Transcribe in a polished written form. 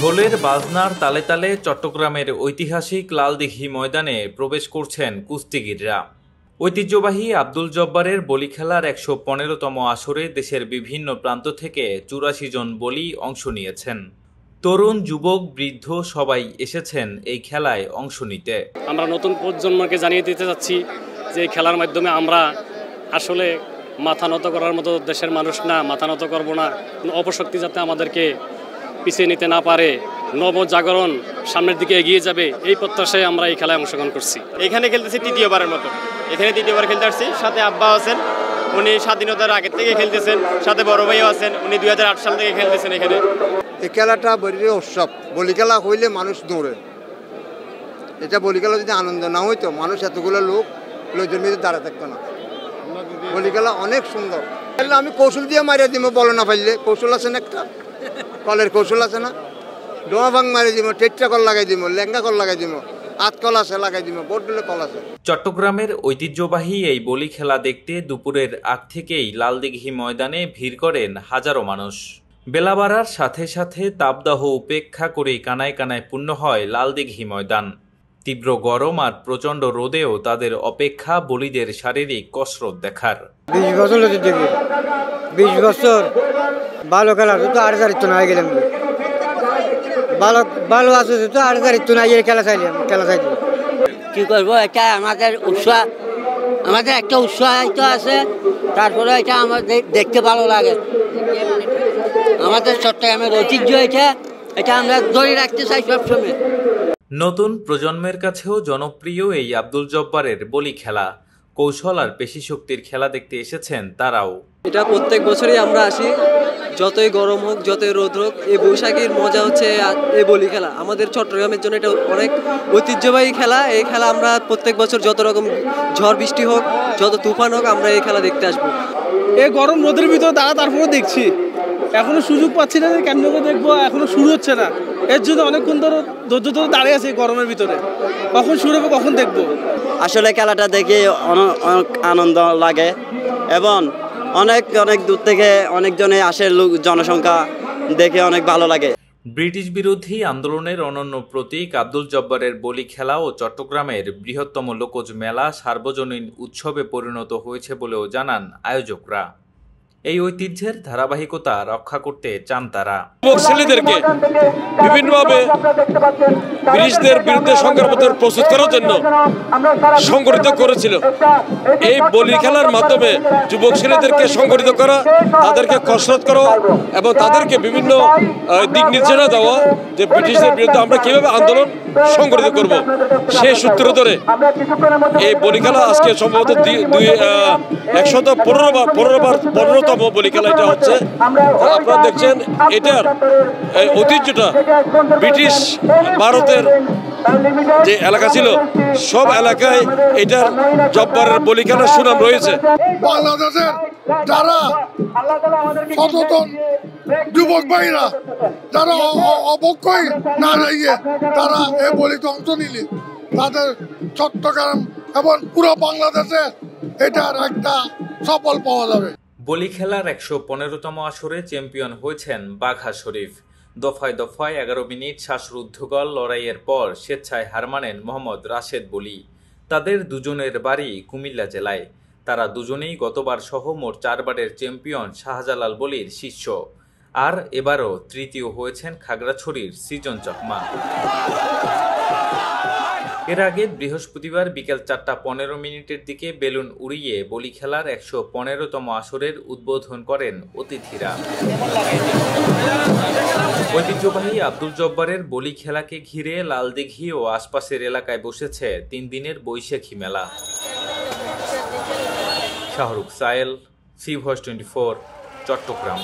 ঢোলের বাজনার তালে তালে চট্টগ্রামের ঐতিহাসিক লালদিঘি ময়দানে প্রবেশ করছেন কুস্তিগিররা। ঐতিহ্যবাহী আব্দুল জব্বারের বলি খেলার ১১৫তম আসরে দেশের বিভিন্ন প্রান্ত থেকে ৮৪ জন বলি অংশ নিয়েছেন। তরুণ, যুবক, বৃদ্ধ সবাই এসেছেন এই খেলায় অংশ নিতে। আমরা নতুন প্রজন্মকে জানিয়ে দিতে চাচ্ছি যে এই খেলার মাধ্যমে আমরা আসলে মাথা নত করার মতো দেশের মানুষ না, মাথা নত করবো না। অপশক্তি যাতে আমাদেরকে পিছিয়ে নিতে না পারে, নবজাগরণ সামনের দিকে এগিয়ে যাবে, এই প্রত্যাশায় আমরা এই খেলায় অংশগ্রহণ করছি। এখানে খেলতেছি তৃতীয়বারের মতো, এখানে তৃতীয়বার খেলতে আসছি। সাথে আব্বা আছেন, উনি স্বাধীনতার আগের থেকে খেলতেছেন। সাথে বড় ভাইও আছেন, উনি 2008 সাল থেকে খেলতেছেন এখানে। এই খেলাটা বলি উৎসব, বলি খেলা হইলে মানুষ দৌড়ে। এটা বলি খেলা যদি আনন্দ না হইতো, মানুষ এতগুলো লোকজন মিলে দাঁড়া থাকতো না। বলি খেলা অনেক সুন্দর। আমি কৌশল দিয়ে মারিয়ে দিব, বলো না পাইলে কৌশল আছে না, একটা কলের কৌশল আছে না, ডোমা ভাঙ মারিয়ে দিব, টেট্রা কল লাগাই দিব, লেঙ্গা কল লাগাই দিব, আত কল আছে লাগাই দিব, বোর্ডগুলো কল আছে। চট্টগ্রামের ঐতিহ্যবাহী এই বলি খেলা দেখতে দুপুরের আগ থেকেই লালদিঘি ময়দানে ভিড় করেন হাজারো মানুষ। বেলা বাড়ার সাথে সাথে তাপদাহ উপেক্ষা করেই কানায় কানায় পূর্ণ হয় লালদিঘি ময়দান। তীব্র গরম আর প্রচণ্ড রোদেও তাদের অপেক্ষা বলিদের শারীরিক কসরত দেখার। 20 বছর দেখি, 20 বছর ভালো খেলা তো আর চারিত্ব না গেলাম, ভালো আছে তো আর চারিত্ব না গিয়ে খেলা চাইলাম, খেলা চাইলাম। কি করবো, এটা আমাদের উৎসাহ, আমাদের একটা উৎসাহিত আছে। তারপরে এটা আমাদের দেখতে ভালো লাগে। আমাদের চট্টগ্রামের ঐতিহ্য এটা আমরা ধরে রাখতে চাই সবসময়। নতুন প্রজন্মের কাছেও জনপ্রিয় এই আব্দুল জব্বারের বলি খেলা। কৌশল আর পেশিশক্তির খেলা দেখতে এসেছেন তারাও। এটা প্রত্যেক বছরই আমরা আসি, যতই গরম হোক, যতই রোদ হোক। এই বৈশাখীর মজা হচ্ছে এই বলি খেলা। আমাদের চট্টগ্রামের জন্য এটা অনেক ঐতিহ্যবাহী খেলা। এই খেলা আমরা প্রত্যেক বছর যত রকম ঝড় বৃষ্টি হোক, যত তুফান হোক, আমরা এই খেলা দেখতে আসবো। এই গরম রোদের ভিতরে তারপরে দেখছি, এখনো সুযোগ পাচ্ছি না যে কেমন করে দেখবো, এখনো শুরু হচ্ছে না। এর জন্য অনেকক্ষণ ধরে ধৈর্য ধরে দাঁড়িয়ে আছে এই গরমের ভিতরে, কখন শুরু হবে, কখন দেখবো। আসলে খেলাটা দেখে অনেক আনন্দ লাগে এবং অনেক দূর থেকে অনেকজনে আসে, লোক জনসংখ্যা দেখে অনেক ভালো লাগে। ব্রিটিশ বিরোধী আন্দোলনের অনন্য প্রতীক আব্দুল জব্বারের বলি খেলা ও চট্টগ্রামের বৃহত্তম লোকজ মেলা সার্বজনীন উৎসবে পরিণত হয়েছে বলেও জানান আয়োজকরা। এই ঐতিহ্যের ধারাবাহিকতা রক্ষা করতে চান তারা। ছেলেদেরকে বিভিন্নভাবে ব্রিটিশদের বিরুদ্ধে সংগ্রাম প্রস্তুত করার জন্য সংগঠিত করেছিল। এই বলি খেলার মাধ্যমে যুবক ছেলেদেরকে সংগঠিত করা, তাদেরকে কসরত করা এবং তাদেরকে বিভিন্ন দিক নির্দেশনা দেওয়া যে ব্রিটিশদের বিরুদ্ধে আমরা কিভাবে আন্দোলন সংগঠিত করব, সেই সূত্র ধরে এই বলি খেলা আজকে সম্ভবত 115তম বলি খেলা এটা হচ্ছে। আপনারা দেখছেন এটার ঐতিহ্যটা ব্রিটিশ ভারতের যে এলাকা ছিল, সব এলাকায় এটার জব্বারের বলি খেলার সুনাম রয়েছে। বাংলাদেশের যারা সচেতন যুবক ভাইরা, যারা অবক্ষয় না যাইয়ে তারা এই বলিতে অংশ নিলে তাদের চট্টগ্রাম এবং পুরো বাংলাদেশে এটার একটা সফল পাওয়া যাবে। বলি খেলার ১১৫তম আসরে চ্যাম্পিয়ন হয়েছেন বাঘা শরীফ। দফায় দফায় ১১ মিনিট শ্বাসরুদ্ধকর লড়াইয়ের পর স্বেচ্ছায় হার মানেন মোহাম্মদ রাশেদ বলি। তাদের দুজনের বাড়ি কুমিল্লা জেলায়। তারা দুজনেই গতবার সহ মোট ৪ বারের চ্যাম্পিয়ন শাহজালাল বলির শিষ্য। আর এবারও তৃতীয় হয়েছেন খাগড়াছড়ির সৃজন চাকমা। এর আগে বৃহস্পতিবার বিকেল ৪:১৫ দিকে বেলুন উড়িয়ে বলি খেলার ১১৫তম আসরের উদ্বোধন করেন অতিথিরা। ঐতিহ্যবাহী আব্দুল জব্বারের বলি খেলাকে ঘিরে লালদিঘি ও আশপাশের এলাকায় বসেছে ৩ দিনের বৈশাখী মেলা। Shahrukh Sayel, C voice 24, Chittagong.